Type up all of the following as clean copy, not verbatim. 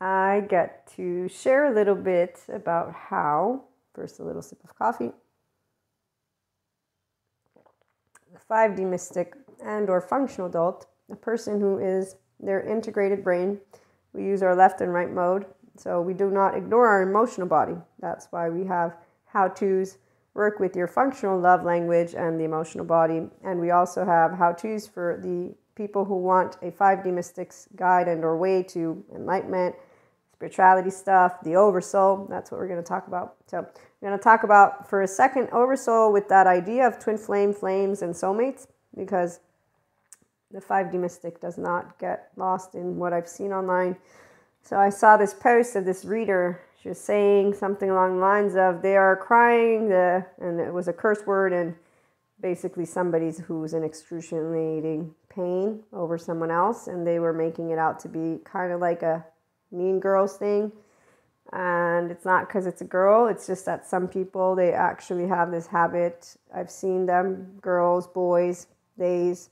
I get to share a little bit about how, first a little sip of coffee, the 5D mystic and or functional adult, a person who is their integrated brain. We use our left and right mode, so we do not ignore our emotional body. That's why we have how-tos, work with your functional love language and the emotional body. And we also have how-tos for the people who want a 5D mystics guide and or way to enlightenment, spirituality stuff, the oversoul. That's what we're going to talk about. So we're going to talk about for a second oversoul with that idea of twin flame, flames, and soulmates, because the 5D mystic does not get lost in what I've seen online. So I saw this post of this reader. She was saying something along the lines of, they are crying, and it was a curse word, and basically somebody who's in excruciating pain over someone else, and they were making it out to be kind of like a Mean Girls thing. And it's not because it's a girl, it's just that some people, they actually have this habit. I've seen them, girls, boys, days,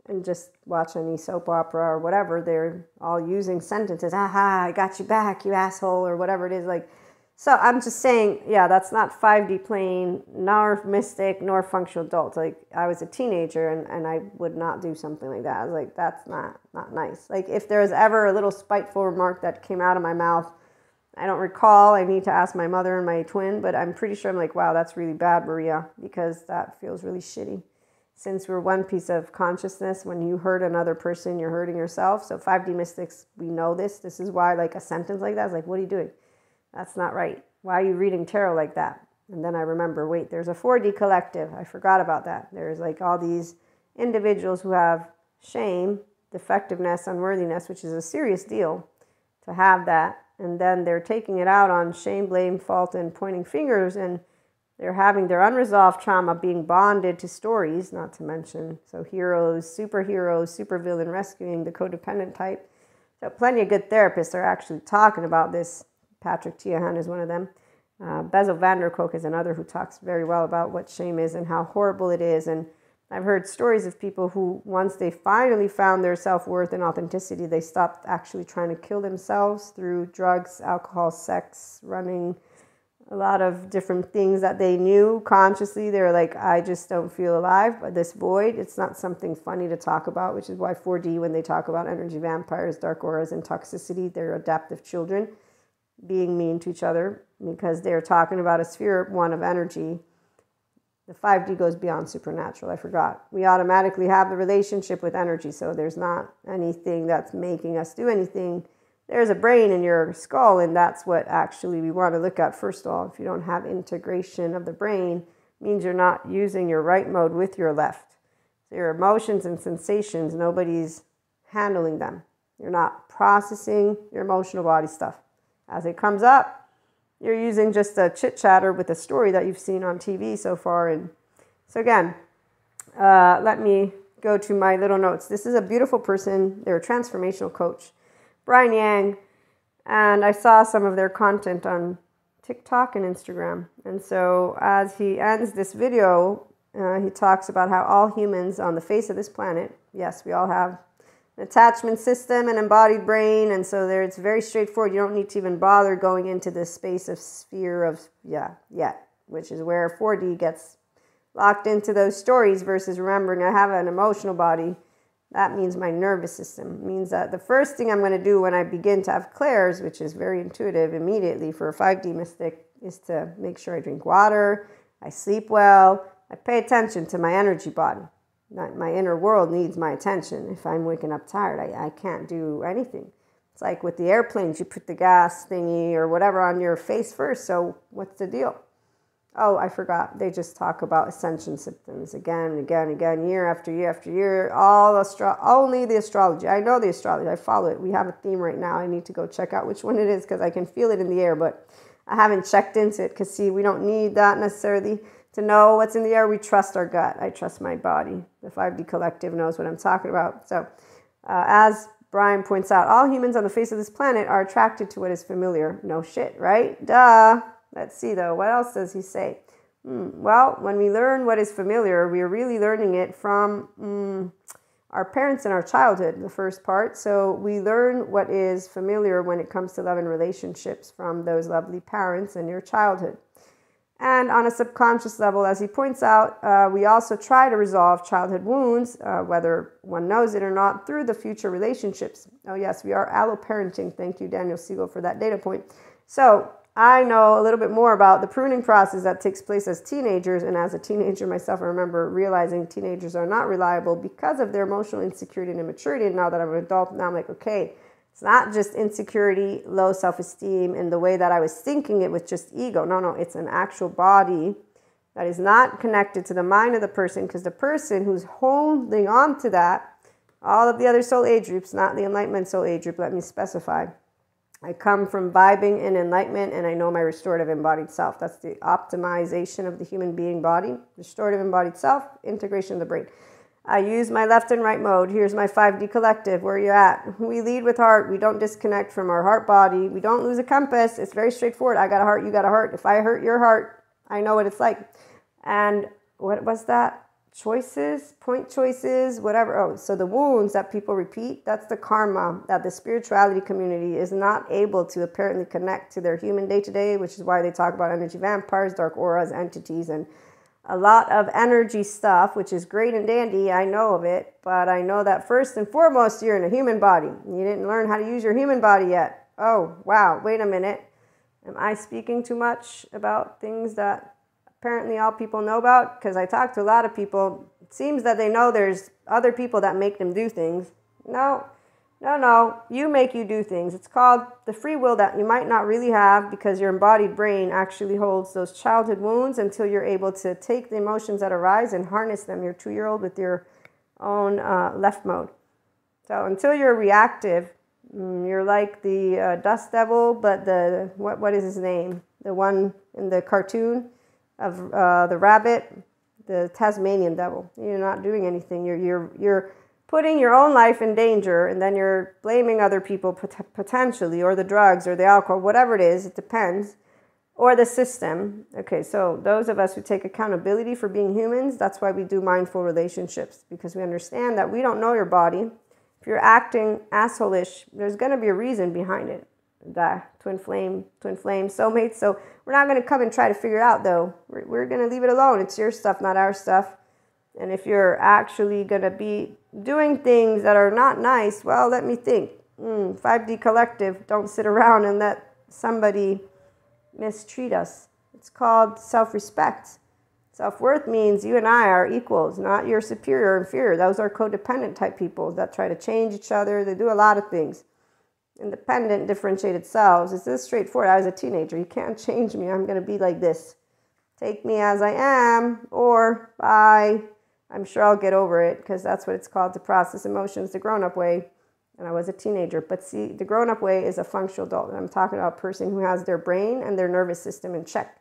and just watch any soap opera or whatever, they're all using sentences, aha, I got you back, you asshole, or whatever it is. Like, so I'm just saying, yeah, that's not 5D plane, nor mystic, nor functional adult. Like, I was a teenager and I would not do something like that. I was like, that's not nice. Like, if there was ever a little spiteful remark that came out of my mouth, I don't recall, I need to ask my mother and my twin, but I'm pretty sure I'm like, wow, that's really bad, Maria, because that feels really shitty. Since we're one piece of consciousness, when you hurt another person, you're hurting yourself. So 5D mystics, we know this. This is why, like, a sentence like that is like, what are you doing? That's not right. Why are you reading tarot like that? And then I remember, wait, there's a 4D collective. I forgot about that. There's like all these individuals who have shame, defectiveness, unworthiness, which is a serious deal to have that. And then they're taking it out on shame, blame, fault, and pointing fingers, and they're having their unresolved trauma being bonded to stories, not to mention, so heroes, superheroes, supervillain, rescuing the codependent type. So plenty of good therapists are actually talking about this. Patrick Tiahan is one of them. Bezel van der Kolk is another who talks very well about what shame is and how horrible it is. And I've heard stories of people who, once they finally found their self-worth and authenticity, they stopped actually trying to kill themselves through drugs, alcohol, sex, running, a lot of different things that they knew consciously. They're like, I just don't feel alive. But this void, it's not something funny to talk about, which is why 4D, when they talk about energy vampires, dark auras, and toxicity, they're adaptive children being mean to each other, because they're talking about a sphere one of energy. The 5D goes beyond supernatural. I forgot. We automatically have the relationship with energy, so there's not anything that's making us do anything. There's a brain in your skull, and that's what actually we want to look at first of all. If you don't have integration of the brain, it means you're not using your right mode with your left. So your emotions and sensations, nobody's handling them. You're not processing your emotional body stuff. As it comes up, you're using just a chit-chatter with a story that you've seen on TV so far. And so again, let me go to my little notes. This is a beautiful person. They're a transformational coach, Brian Yang, and I saw some of their content on TikTok and Instagram. And so as he ends this video, he talks about how all humans on the face of this planet, yes, we all have an attachment system, an embodied brain, and so there it's very straightforward. You don't need to even bother going into this space of sphere of, which is where 4D gets locked into those stories versus remembering I have an emotional body. That means my nervous system. It means that the first thing I'm going to do when I begin to have clairs, which is very intuitive immediately for a 5D mystic, is to make sure I drink water, I sleep well, I pay attention to my energy body. My inner world needs my attention. If I'm waking up tired, I can't do anything. It's like with the airplanes, you put the gas thingy or whatever on your face first. So what's the deal? Oh, I forgot. They just talk about ascension symptoms again and again and again, year after year after year. Only the astrology. I know the astrology. I follow it. We have a theme right now. I need to go check out which one it is because I can feel it in the air, but I haven't checked into it because, see, we don't need that necessarily to know what's in the air. We trust our gut. I trust my body. The 5D collective knows what I'm talking about. So as Brian points out, all humans on the face of this planet are attracted to what is familiar. No shit, right? Duh. Let's see, though. What else does he say? Well, when we learn what is familiar, we are really learning it from our parents in our childhood, the first part. So we learn what is familiar when it comes to love and relationships from those lovely parents in your childhood. And on a subconscious level, as he points out, we also try to resolve childhood wounds, whether one knows it or not, through the future relationships. Oh yes, we are alloparenting. Thank you, Daniel Siegel, for that data point. So I know a little bit more about the pruning process that takes place as teenagers. And as a teenager myself, I remember realizing teenagers are not reliable because of their emotional insecurity and immaturity. And now that I'm an adult, now I'm like, okay, it's not just insecurity, low self-esteem in the way that I was thinking it with just ego. No, it's an actual body that is not connected to the mind of the person, because the person who's holding on to that, all of the other soul age groups, not the Enlightenment soul age group, let me specify. I come from vibing in enlightenment, and I know my restorative embodied self. That's the optimization of the human being body, restorative embodied self, integration of the brain. I use my left and right mode. Here's my 5D collective. Where are you at? We lead with heart. We don't disconnect from our heart body. We don't lose a compass. It's very straightforward. I got a heart, you got a heart. If I hurt your heart, I know what it's like. And what was that? Choices, point choices, whatever. Oh, so the wounds that people repeat, that's the karma that the spirituality community is not able to apparently connect to their human day-to-day, which is why they talk about energy vampires, dark auras, entities, and a lot of energy stuff, which is great and dandy. I know of it, but I know that first and foremost, you're in a human body. You didn't learn how to use your human body yet. Oh, wow. Wait a minute. Am I speaking too much about things that apparently all people know about? Because I talk to a lot of people. It seems that they know there's other people that make them do things. No. You make you do things. It's called the free will that you might not really have, because your embodied brain actually holds those childhood wounds until you're able to take the emotions that arise and harness them. You're 2-year-old with your own left mode. So until you're reactive, you're like the dust devil, but the, what is his name? The one in the cartoon of the rabbit, the Tasmanian devil. You're not doing anything. You're putting your own life in danger, and then you're blaming other people potentially, or the drugs or the alcohol, whatever it is, it depends, or the system. Okay, so those of us who take accountability for being humans, that's why we do mindful relationships, because we understand that we don't know your body. If you're acting asshole-ish, there's going to be a reason behind it. That twin flame, soulmates. So we're not going to come and try to figure it out, though. We're going to leave it alone. It's your stuff, not our stuff. And if you're actually going to be doing things that are not nice, well, let me think. 5D collective, don't sit around and let somebody mistreat us. It's called self-respect. Self-worth means you and I are equals, not your superior or inferior. Those are codependent type people that try to change each other. They do a lot of things. Independent, differentiated selves. It's this straightforward. I was a teenager. You can't change me. I'm going to be like this. Take me as I am, or bye. I'm sure I'll get over it, because that's what it's called, to process emotions the grown-up way. And I was a teenager. But see, the grown-up way is a functional adult. And I'm talking about a person who has their brain and their nervous system in check.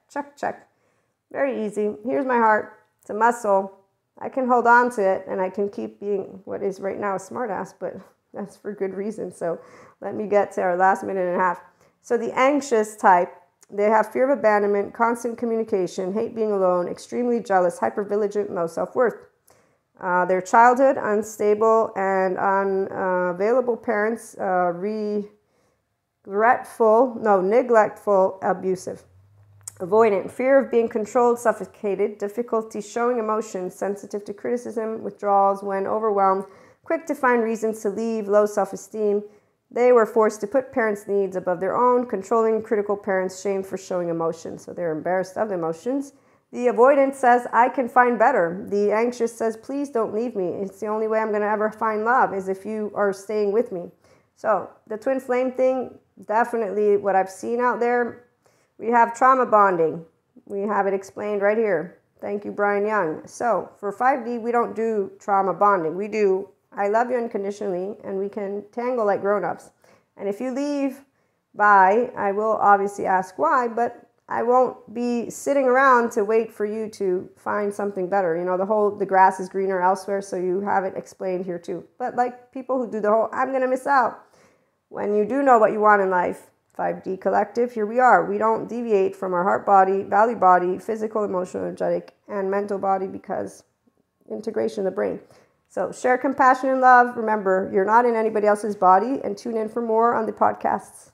Very easy. Here's my heart. It's a muscle. I can hold on to it, and I can keep being what is right now a smartass, but that's for good reason. So let me get to our last minute and a half. So the anxious type, they have fear of abandonment, constant communication, hate being alone, extremely jealous, hypervigilant, low self-worth. Their childhood, unstable and unavailable parents, neglectful, abusive. Avoidant, fear of being controlled, suffocated, difficulty showing emotions, sensitive to criticism, withdrawals when overwhelmed, quick to find reasons to leave, low self-esteem. They were forced to put parents' needs above their own, controlling, critical parents, shamed for showing emotions. So they're embarrassed of emotions. The avoidant says, I can find better. The anxious says, please don't leave me. It's the only way I'm going to ever find love is if you are staying with me. So the twin flame thing, definitely what I've seen out there. We have trauma bonding. We have it explained right here. Thank you, Brian Young. So for 5D, we don't do trauma bonding. We do, I love you unconditionally, and we can tangle like grown-ups. And if you leave, bye. I will obviously ask why, but I won't be sitting around to wait for you to find something better. You know, the grass is greener elsewhere, so you have it explained here too. But like people who do the whole, I'm going to miss out. When you do know what you want in life, 5D collective, here we are. We don't deviate from our heart body, value body, physical, emotional, energetic, and mental body, because integration of the brain. So share compassion and love. Remember, you're not in anybody else's body, and tune in for more on the podcasts.